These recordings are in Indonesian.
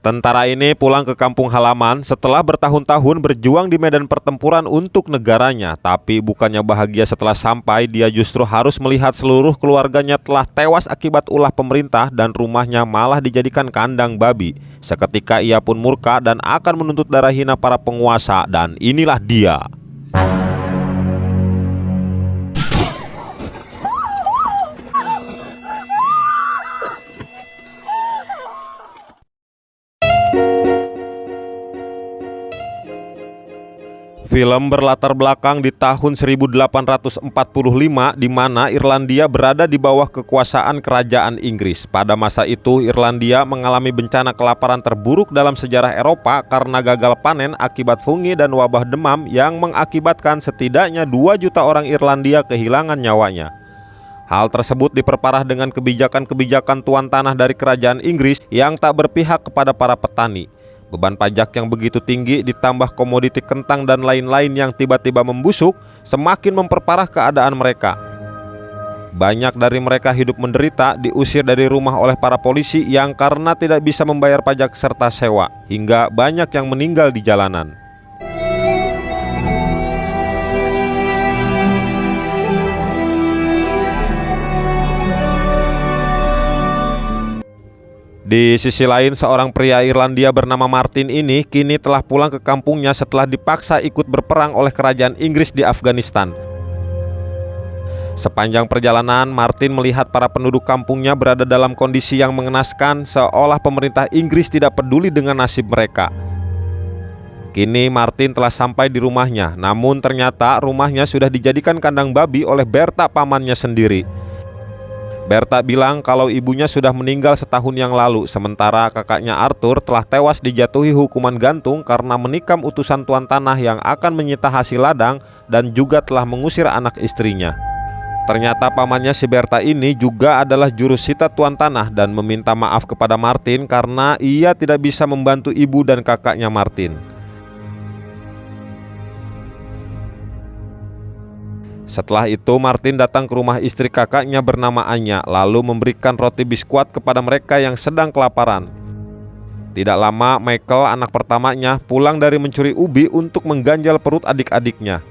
Tentara ini pulang ke kampung halaman setelah bertahun-tahun berjuang di medan pertempuran untuk negaranya. Tapi bukannya bahagia setelah sampai, dia justru harus melihat seluruh keluarganya telah tewas akibat ulah pemerintah dan rumahnya malah dijadikan kandang babi. Seketika ia pun murka dan akan menuntut darah hina para penguasa, dan inilah dia. Film berlatar belakang di tahun 1845 di mana Irlandia berada di bawah kekuasaan kerajaan Inggris. Pada masa itu Irlandia mengalami bencana kelaparan terburuk dalam sejarah Eropa karena gagal panen akibat fungi dan wabah demam yang mengakibatkan setidaknya 2 juta orang Irlandia kehilangan nyawanya. Hal tersebut diperparah dengan kebijakan-kebijakan tuan tanah dari kerajaan Inggris yang tak berpihak kepada para petani. Beban pajak yang begitu tinggi ditambah komoditi kentang dan lain-lain yang tiba-tiba membusuk semakin memperparah keadaan mereka. Banyak dari mereka hidup menderita, diusir dari rumah oleh para polisi yang karena tidak bisa membayar pajak serta sewa, hingga banyak yang meninggal di jalanan. Di sisi lain, seorang pria Irlandia bernama Martin ini kini telah pulang ke kampungnya setelah dipaksa ikut berperang oleh kerajaan Inggris di Afghanistan. Sepanjang perjalanan, Martin melihat para penduduk kampungnya berada dalam kondisi yang mengenaskan, seolah pemerintah Inggris tidak peduli dengan nasib mereka. Kini Martin telah sampai di rumahnya, namun ternyata rumahnya sudah dijadikan kandang babi oleh Bertha, pamannya sendiri. Bertha bilang kalau ibunya sudah meninggal setahun yang lalu, sementara kakaknya Arthur telah tewas dijatuhi hukuman gantung karena menikam utusan tuan tanah yang akan menyita hasil ladang dan juga telah mengusir anak istrinya. Ternyata pamannya si Bertha ini juga adalah jurusita tuan tanah dan meminta maaf kepada Martin karena ia tidak bisa membantu ibu dan kakaknya Martin. Setelah itu Martin datang ke rumah istri kakaknya bernama Anya, lalu memberikan roti biskuat kepada mereka yang sedang kelaparan. Tidak lama Michael, anak pertamanya, pulang dari mencuri ubi untuk mengganjal perut adik-adiknya.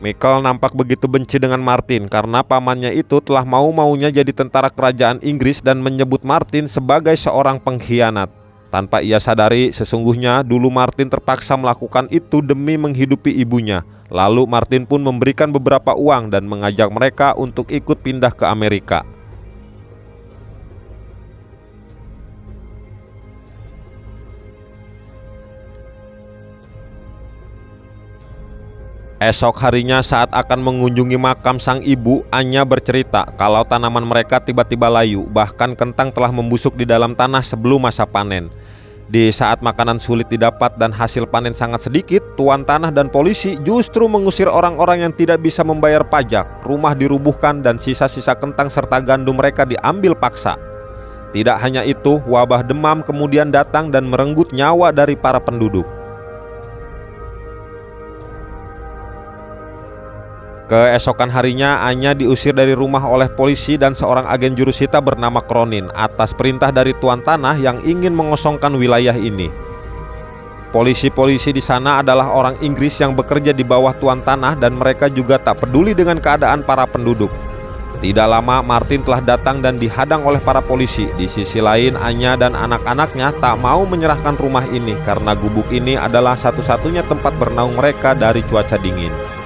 Michael nampak begitu benci dengan Martin karena pamannya itu telah mau-maunya jadi tentara kerajaan Inggris dan menyebut Martin sebagai seorang pengkhianat. Tanpa ia sadari, sesungguhnya dulu Martin terpaksa melakukan itu demi menghidupi ibunya. Lalu Martin pun memberikan beberapa uang dan mengajak mereka untuk ikut pindah ke Amerika. Esok harinya saat akan mengunjungi makam sang ibu, Anya bercerita kalau tanaman mereka tiba-tiba layu, bahkan kentang telah membusuk di dalam tanah sebelum masa panen. Di saat makanan sulit didapat dan hasil panen sangat sedikit, tuan tanah dan polisi justru mengusir orang-orang yang tidak bisa membayar pajak. Rumah dirubuhkan dan sisa-sisa kentang serta gandum mereka diambil paksa. Tidak hanya itu, wabah demam kemudian datang dan merenggut nyawa dari para penduduk. Keesokan harinya, Anya diusir dari rumah oleh polisi dan seorang agen jurusita bernama Cronin atas perintah dari tuan tanah yang ingin mengosongkan wilayah ini. Polisi-polisi di sana adalah orang Inggris yang bekerja di bawah tuan tanah dan mereka juga tak peduli dengan keadaan para penduduk. Tidak lama Martin telah datang dan dihadang oleh para polisi. Di sisi lain, Anya dan anak-anaknya tak mau menyerahkan rumah ini karena gubuk ini adalah satu-satunya tempat bernaung mereka dari cuaca dingin.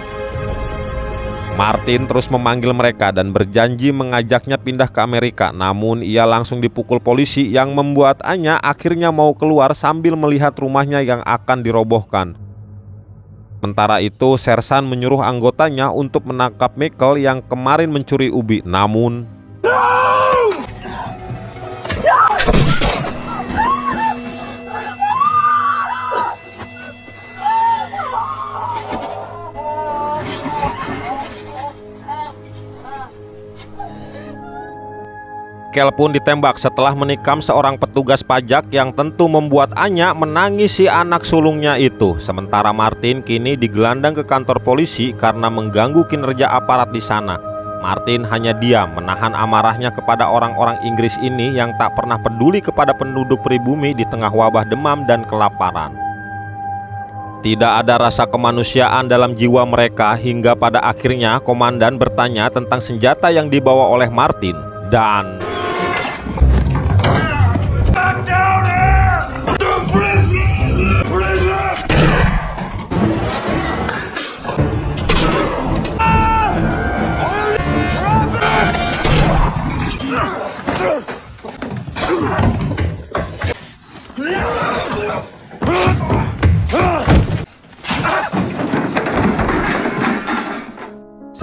Martin terus memanggil mereka dan berjanji mengajaknya pindah ke Amerika, namun ia langsung dipukul polisi yang membuat Anya akhirnya mau keluar sambil melihat rumahnya yang akan dirobohkan. Sementara itu, Sersan menyuruh anggotanya untuk menangkap Michael yang kemarin mencuri ubi, namun Michael pun ditembak setelah menikam seorang petugas pajak yang tentu membuat Anya menangis si anak sulungnya itu. Sementara Martin kini digelandang ke kantor polisi karena mengganggu kinerja aparat di sana. Martin hanya diam menahan amarahnya kepada orang-orang Inggris ini yang tak pernah peduli kepada penduduk pribumi di tengah wabah demam dan kelaparan. Tidak ada rasa kemanusiaan dalam jiwa mereka hingga pada akhirnya komandan bertanya tentang senjata yang dibawa oleh Martin dan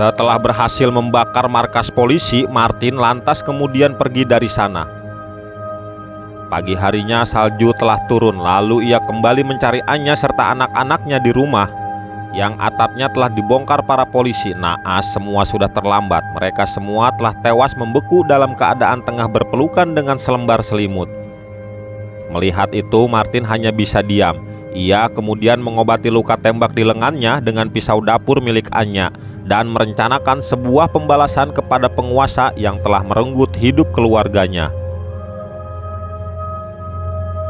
setelah berhasil membakar markas polisi, Martin lantas kemudian pergi dari sana. Pagi harinya salju telah turun, lalu ia kembali mencari Anya serta anak-anaknya di rumah yang atapnya telah dibongkar para polisi. Naas, semua sudah terlambat. Mereka semua telah tewas membeku dalam keadaan tengah berpelukan dengan selembar selimut. Melihat itu, Martin hanya bisa diam. Ia kemudian mengobati luka tembak di lengannya dengan pisau dapur milik Anya dan merencanakan sebuah pembalasan kepada penguasa yang telah merenggut hidup keluarganya.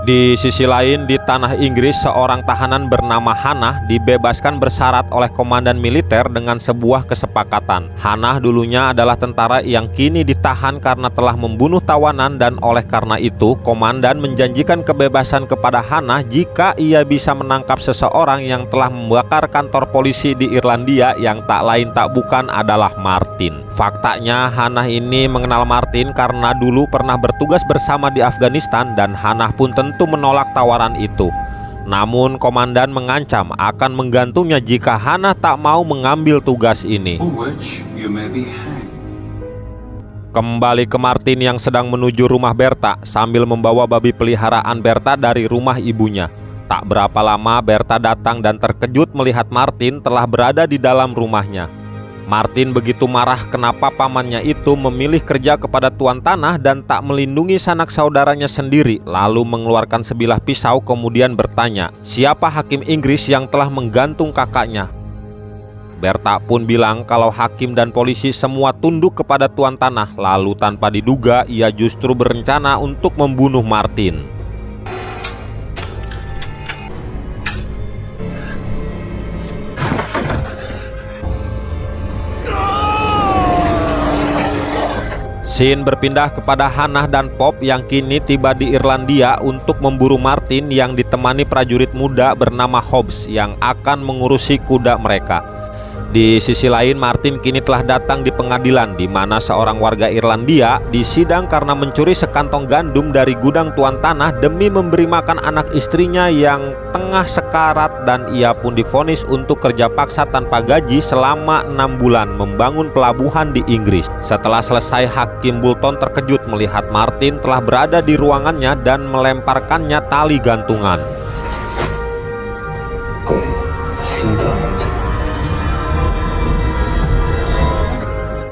Di sisi lain, di tanah Inggris, seorang tahanan bernama Hannah dibebaskan bersyarat oleh komandan militer dengan sebuah kesepakatan. Hannah dulunya adalah tentara yang kini ditahan karena telah membunuh tawanan, dan oleh karena itu komandan menjanjikan kebebasan kepada Hannah jika ia bisa menangkap seseorang yang telah membakar kantor polisi di Irlandia yang tak lain tak bukan adalah Martin. Faktanya Hannah ini mengenal Martin karena dulu pernah bertugas bersama di Afghanistan, dan Hannah pun tentu menolak tawaran itu. Namun komandan mengancam akan menggantungnya jika Hannah tak mau mengambil tugas ini. Kembali ke Martin yang sedang menuju rumah Berta sambil membawa babi peliharaan Berta dari rumah ibunya. Tak berapa lama Berta datang dan terkejut melihat Martin telah berada di dalam rumahnya. Martin begitu marah kenapa pamannya itu memilih kerja kepada tuan tanah dan tak melindungi sanak saudaranya sendiri, lalu mengeluarkan sebilah pisau kemudian bertanya, siapa hakim Inggris yang telah menggantung kakaknya? Berta pun bilang kalau hakim dan polisi semua tunduk kepada tuan tanah, lalu tanpa diduga ia justru berencana untuk membunuh Martin. Scene berpindah kepada Hannah dan Pop yang kini tiba di Irlandia untuk memburu Martin yang ditemani prajurit muda bernama Hobbs yang akan mengurusi kuda mereka. Di sisi lain, Martin kini telah datang di pengadilan di mana seorang warga Irlandia disidang karena mencuri sekantong gandum dari gudang tuan tanah demi memberi makan anak istrinya yang tengah sekarat, dan ia pun divonis untuk kerja paksa tanpa gaji selama 6 bulan membangun pelabuhan di Inggris. Setelah selesai, Hakim Bolton terkejut melihat Martin telah berada di ruangannya dan melemparkannya tali gantungan.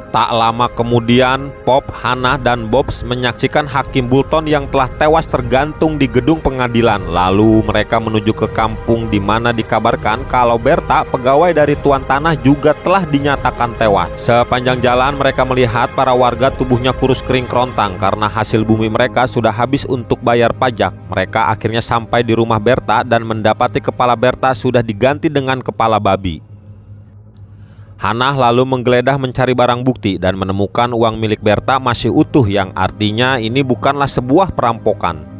Tak lama kemudian, Pop, Hannah, dan Bobs menyaksikan Hakim Bolton yang telah tewas tergantung di gedung pengadilan. Lalu mereka menuju ke kampung di mana dikabarkan kalau Berta, pegawai dari tuan tanah, juga telah dinyatakan tewas. Sepanjang jalan mereka melihat para warga tubuhnya kurus kering kerontang karena hasil bumi mereka sudah habis untuk bayar pajak. Mereka akhirnya sampai di rumah Berta dan mendapati kepala Berta sudah diganti dengan kepala babi. Hannah lalu menggeledah mencari barang bukti dan menemukan uang milik Berta masih utuh, yang artinya ini bukanlah sebuah perampokan.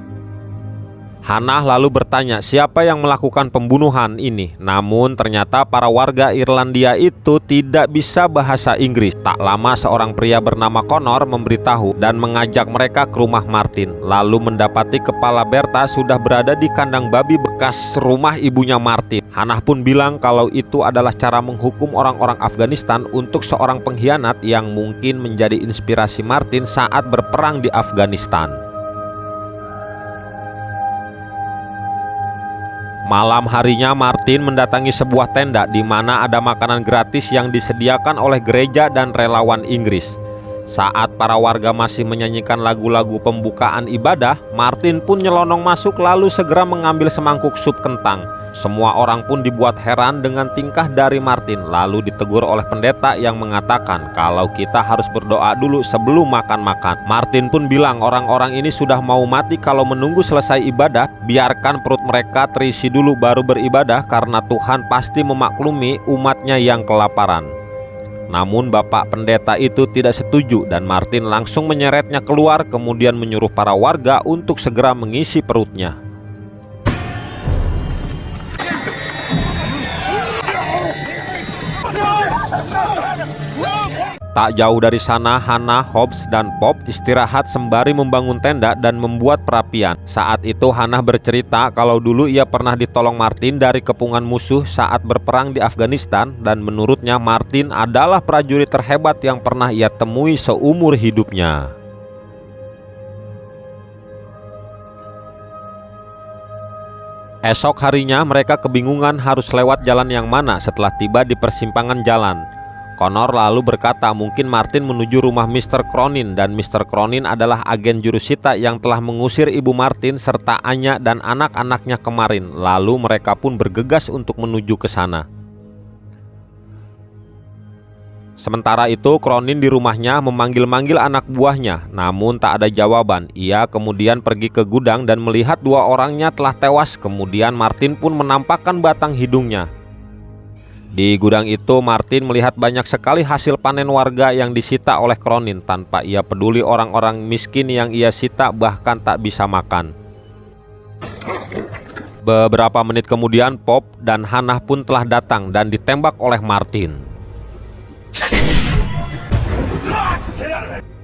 Hannah lalu bertanya siapa yang melakukan pembunuhan ini, namun ternyata para warga Irlandia itu tidak bisa bahasa Inggris. Tak lama seorang pria bernama Connor memberitahu dan mengajak mereka ke rumah Martin, lalu mendapati kepala Berta sudah berada di kandang babi bekas rumah ibunya Martin. Hannah pun bilang kalau itu adalah cara menghukum orang-orang Afghanistan untuk seorang pengkhianat yang mungkin menjadi inspirasi Martin saat berperang di Afghanistan. Malam harinya Martin mendatangi sebuah tenda di mana ada makanan gratis yang disediakan oleh gereja dan relawan Inggris. Saat para warga masih menyanyikan lagu-lagu pembukaan ibadah, Martin pun nyelonong masuk lalu segera mengambil semangkuk sup kentang. Semua orang pun dibuat heran dengan tingkah dari Martin, lalu ditegur oleh pendeta yang mengatakan kalau kita harus berdoa dulu sebelum makan-makan. Martin pun bilang orang-orang ini sudah mau mati kalau menunggu selesai ibadah, biarkan perut mereka terisi dulu baru beribadah karena Tuhan pasti memaklumi umatnya yang kelaparan. Namun bapak pendeta itu tidak setuju dan Martin langsung menyeretnya keluar kemudian menyuruh para warga untuk segera mengisi perutnya. Tak jauh dari sana, Hannah, Hobbs, dan Pop istirahat sembari membangun tenda dan membuat perapian. Saat itu Hannah bercerita kalau dulu ia pernah ditolong Martin dari kepungan musuh saat berperang di Afghanistan dan menurutnya Martin adalah prajurit terhebat yang pernah ia temui seumur hidupnya. Esok harinya mereka kebingungan harus lewat jalan yang mana setelah tiba di persimpangan jalan. Connor lalu berkata mungkin Martin menuju rumah Mr. Cronin dan Mr. Cronin adalah agen jurusita yang telah mengusir ibu Martin serta Anya dan anak-anaknya kemarin. Lalu mereka pun bergegas untuk menuju ke sana. Sementara itu Cronin di rumahnya memanggil-manggil anak buahnya, namun tak ada jawaban. Ia kemudian pergi ke gudang dan melihat dua orangnya telah tewas. Kemudian Martin pun menampakkan batang hidungnya. Di gudang itu Martin melihat banyak sekali hasil panen warga yang disita oleh Cronin tanpa ia peduli orang-orang miskin yang ia sita bahkan tak bisa makan. Beberapa menit kemudian Pop dan Hannah pun telah datang dan ditembak oleh Martin.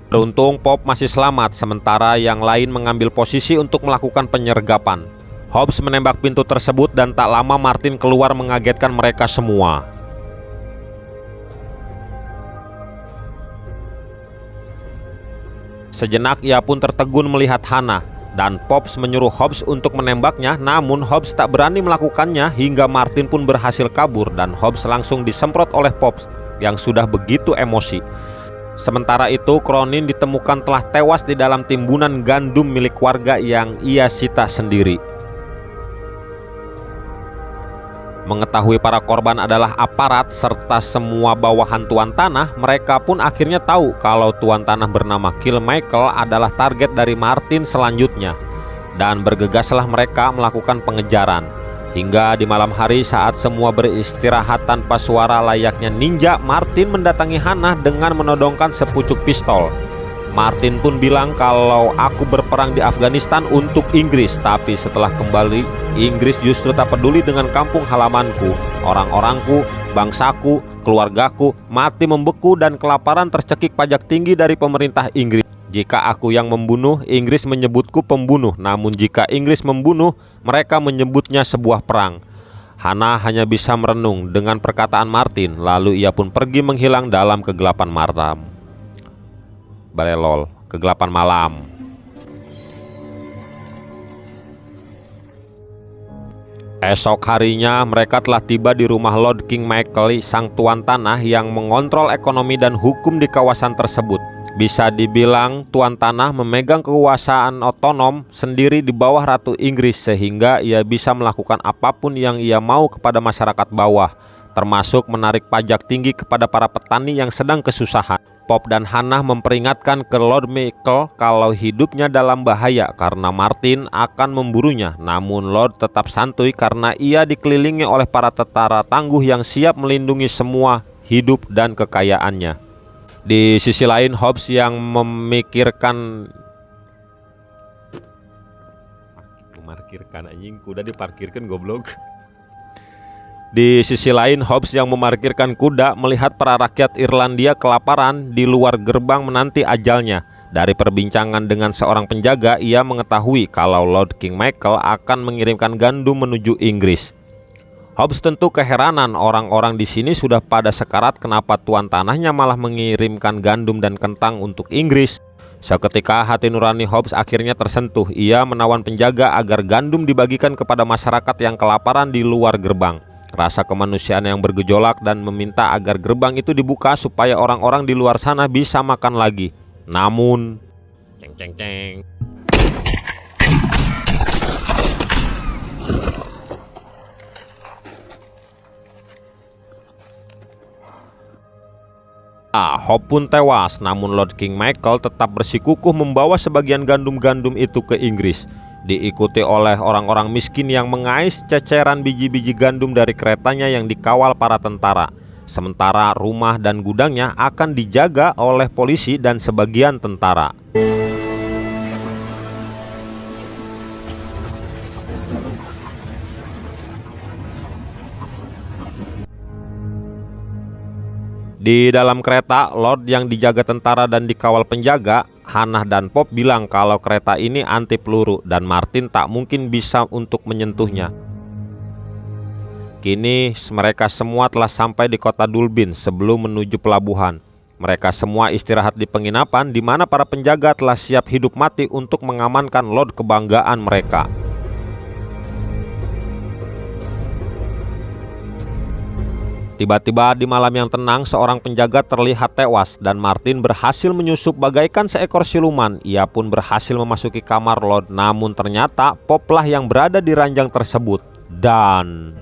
Beruntung Pop masih selamat sementara yang lain mengambil posisi untuk melakukan penyergapan. Hobbs menembak pintu tersebut dan tak lama Martin keluar mengagetkan mereka semua. Sejenak ia pun tertegun melihat Hannah dan Pops menyuruh Hobbs untuk menembaknya, namun Hobbs tak berani melakukannya hingga Martin pun berhasil kabur dan Hobbs langsung disemprot oleh Pops yang sudah begitu emosi. Sementara itu Cronin ditemukan telah tewas di dalam timbunan gandum milik warga yang ia sita sendiri. Mengetahui para korban adalah aparat serta semua bawahan tuan tanah, mereka pun akhirnya tahu kalau tuan tanah bernama Kill Michael adalah target dari Martin selanjutnya. Dan bergegaslah mereka melakukan pengejaran. Hingga di malam hari saat semua beristirahat tanpa suara layaknya ninja, Martin mendatangi Hannah dengan menodongkan sepucuk pistol. Martin pun bilang kalau aku berperang di Afghanistan untuk Inggris, tapi setelah kembali Inggris justru tak peduli dengan kampung halamanku, orang-orangku, bangsaku, keluargaku mati membeku dan kelaparan tercekik pajak tinggi dari pemerintah Inggris. Jika aku yang membunuh, Inggris menyebutku pembunuh, namun jika Inggris membunuh, mereka menyebutnya sebuah perang. Hannah hanya bisa merenung dengan perkataan Martin, lalu ia pun pergi menghilang dalam kegelapan malam. Balelol, kegelapan malam. Esok harinya mereka telah tiba di rumah Lord King Michael, sang tuan tanah yang mengontrol ekonomi dan hukum di kawasan tersebut. Bisa dibilang tuan tanah memegang kekuasaan otonom sendiri di bawah Ratu Inggris sehingga ia bisa melakukan apapun yang ia mau kepada masyarakat bawah, termasuk menarik pajak tinggi kepada para petani yang sedang kesusahan. Pop dan Hannah memperingatkan ke Lord Michael kalau hidupnya dalam bahaya karena Martin akan memburunya. Namun Lord tetap santuy karena ia dikelilingi oleh para tentara tangguh yang siap melindungi semua hidup dan kekayaannya. Di sisi lain Hobbs yang memarkirkan anjing kuda diparkirkan goblok. Di sisi lain, Hobbs yang memarkirkan kuda melihat para rakyat Irlandia kelaparan di luar gerbang menanti ajalnya. Dari perbincangan dengan seorang penjaga, ia mengetahui kalau Lord King Michael akan mengirimkan gandum menuju Inggris. Hobbs tentu keheranan, orang-orang di sini sudah pada sekarat, kenapa tuan tanahnya malah mengirimkan gandum dan kentang untuk Inggris. Seketika hati nurani Hobbs akhirnya tersentuh. Ia menawan penjaga agar gandum dibagikan kepada masyarakat yang kelaparan di luar gerbang. rasa kemanusiaan yang bergejolak dan meminta agar gerbang itu dibuka supaya orang-orang di luar sana bisa makan lagi. Namun, ceng ceng ceng. Hope pun tewas, namun Lord King Michael tetap bersikukuh membawa sebagian gandum-gandum itu ke Inggris, diikuti oleh orang-orang miskin yang mengais ceceran biji-biji gandum dari keretanya yang dikawal para tentara. Sementara rumah dan gudangnya akan dijaga oleh polisi dan sebagian tentara. Di dalam kereta, Lord yang dijaga tentara dan dikawal penjaga, Hannah dan Pop bilang kalau kereta ini anti peluru dan Martin tak mungkin bisa untuk menyentuhnya. Kini mereka semua telah sampai di kota Dulbin sebelum menuju pelabuhan. Mereka semua istirahat di penginapan di mana para penjaga telah siap hidup mati untuk mengamankan Lord kebanggaan mereka. Tiba-tiba di malam yang tenang, seorang penjaga terlihat tewas dan Martin berhasil menyusup bagaikan seekor siluman. Ia pun berhasil memasuki kamar Lord, namun ternyata Poplah yang berada di ranjang tersebut. Dan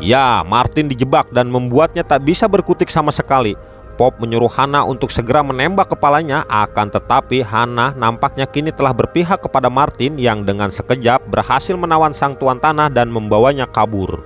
ya, Martin dijebak dan membuatnya tak bisa berkutik sama sekali. Pop menyuruh Hannah untuk segera menembak kepalanya, akan tetapi Hannah nampaknya kini telah berpihak kepada Martin yang dengan sekejap berhasil menawan sang tuan tanah dan membawanya kabur.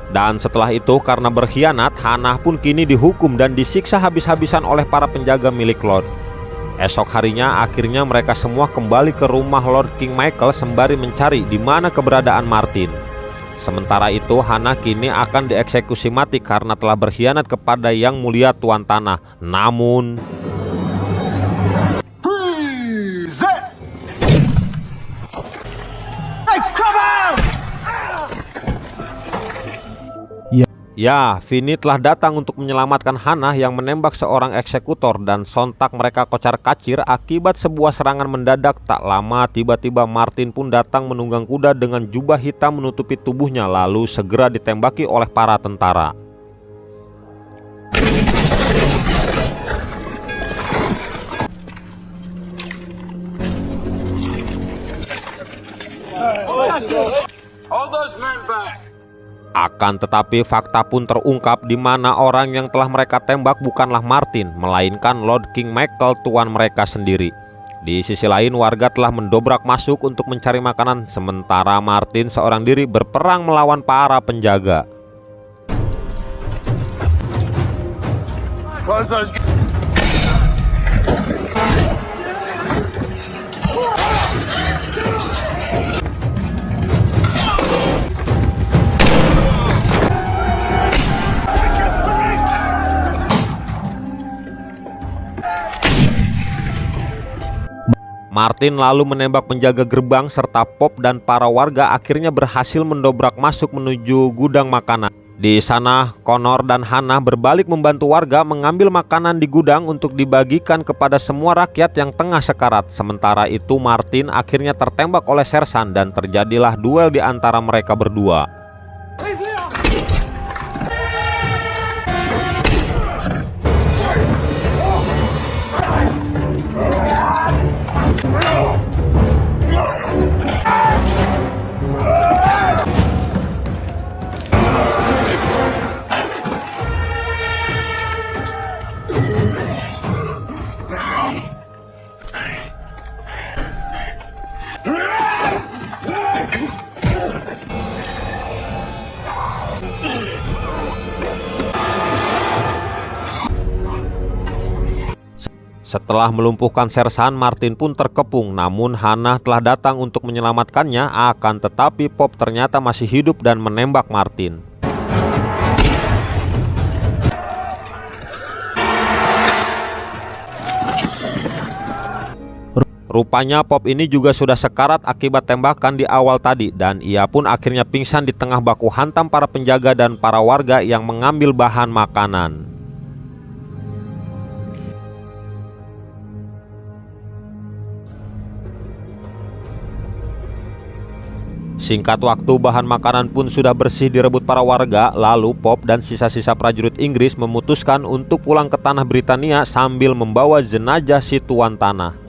Dan setelah itu karena berkhianat, Hannah pun kini dihukum dan disiksa habis-habisan oleh para penjaga milik Lord. Esok harinya akhirnya mereka semua kembali ke rumah Lord King Michael sembari mencari di mana keberadaan Martin. Sementara itu Hannah kini akan dieksekusi mati karena telah berkhianat kepada Yang Mulia Tuan Tanah. Namun ya, Vinny telah datang untuk menyelamatkan Hannah yang menembak seorang eksekutor dan sontak mereka kocar-kacir akibat sebuah serangan mendadak. Tak lama tiba-tiba Martin pun datang menunggang kuda dengan jubah hitam menutupi tubuhnya lalu segera ditembaki oleh para tentara. Hold those men back. Akan tetapi fakta pun terungkap di mana orang yang telah mereka tembak bukanlah Martin, melainkan Lord King Michael, tuan mereka sendiri. Di sisi lain warga telah mendobrak masuk untuk mencari makanan, sementara Martin seorang diri berperang melawan para penjaga. Martin lalu menembak penjaga gerbang serta Pop dan para warga akhirnya berhasil mendobrak masuk menuju gudang makanan. Di sana Connor dan Hannah berbalik membantu warga mengambil makanan di gudang untuk dibagikan kepada semua rakyat yang tengah sekarat. Sementara itu Martin akhirnya tertembak oleh sersan dan terjadilah duel di antara mereka berdua. Setelah melumpuhkan sersan, Martin pun terkepung, namun Hannah telah datang untuk menyelamatkannya. Akan tetapi Pop ternyata masih hidup dan menembak Martin. Rupanya Pop ini juga sudah sekarat akibat tembakan di awal tadi, dan ia pun akhirnya pingsan di tengah baku hantam para penjaga dan para warga yang mengambil bahan makanan. Singkat waktu bahan makanan pun sudah bersih direbut para warga, lalu Pop dan sisa-sisa prajurit Inggris memutuskan untuk pulang ke tanah Britania sambil membawa jenazah si tuan tanah.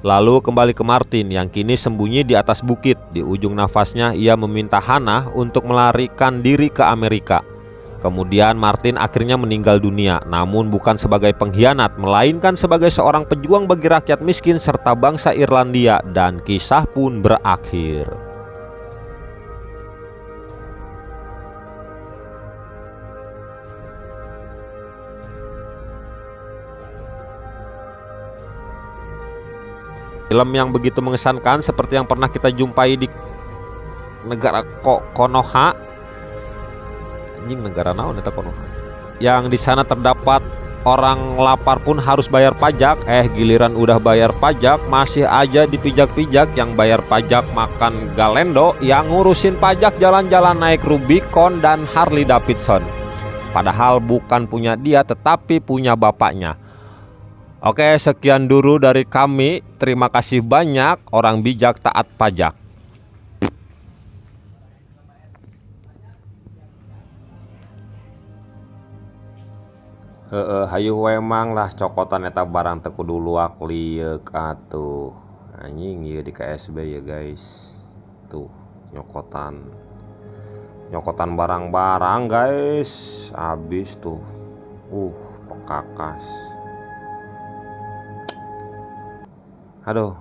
Lalu kembali ke Martin yang kini sembunyi di atas bukit. Di ujung nafasnya ia meminta Hannah untuk melarikan diri ke Amerika. Kemudian Martin akhirnya meninggal dunia, namun bukan sebagai pengkhianat, melainkan sebagai seorang pejuang bagi rakyat miskin serta bangsa Irlandia, dan kisah pun berakhir. Film yang begitu mengesankan seperti yang pernah kita jumpai di negara Konoha. Anjing, negara naon eta Konoha? Yang di sana terdapat orang lapar pun harus bayar pajak. Giliran udah bayar pajak masih aja dipijak-pijak. Yang bayar pajak makan galendo, yang ngurusin pajak jalan-jalan naik Rubicon dan Harley Davidson. Padahal bukan punya dia tetapi punya bapaknya. Oke, sekian dulu dari kami. Terima kasih banyak. Orang bijak taat pajak. Hayu wemang lah cokotan eta barang teu kudu luak liuk atuh. Anjing ieu di KSB ya guys. Tuh, nyokotan barang-barang guys. Habis tuh. Pekakas. Aduh,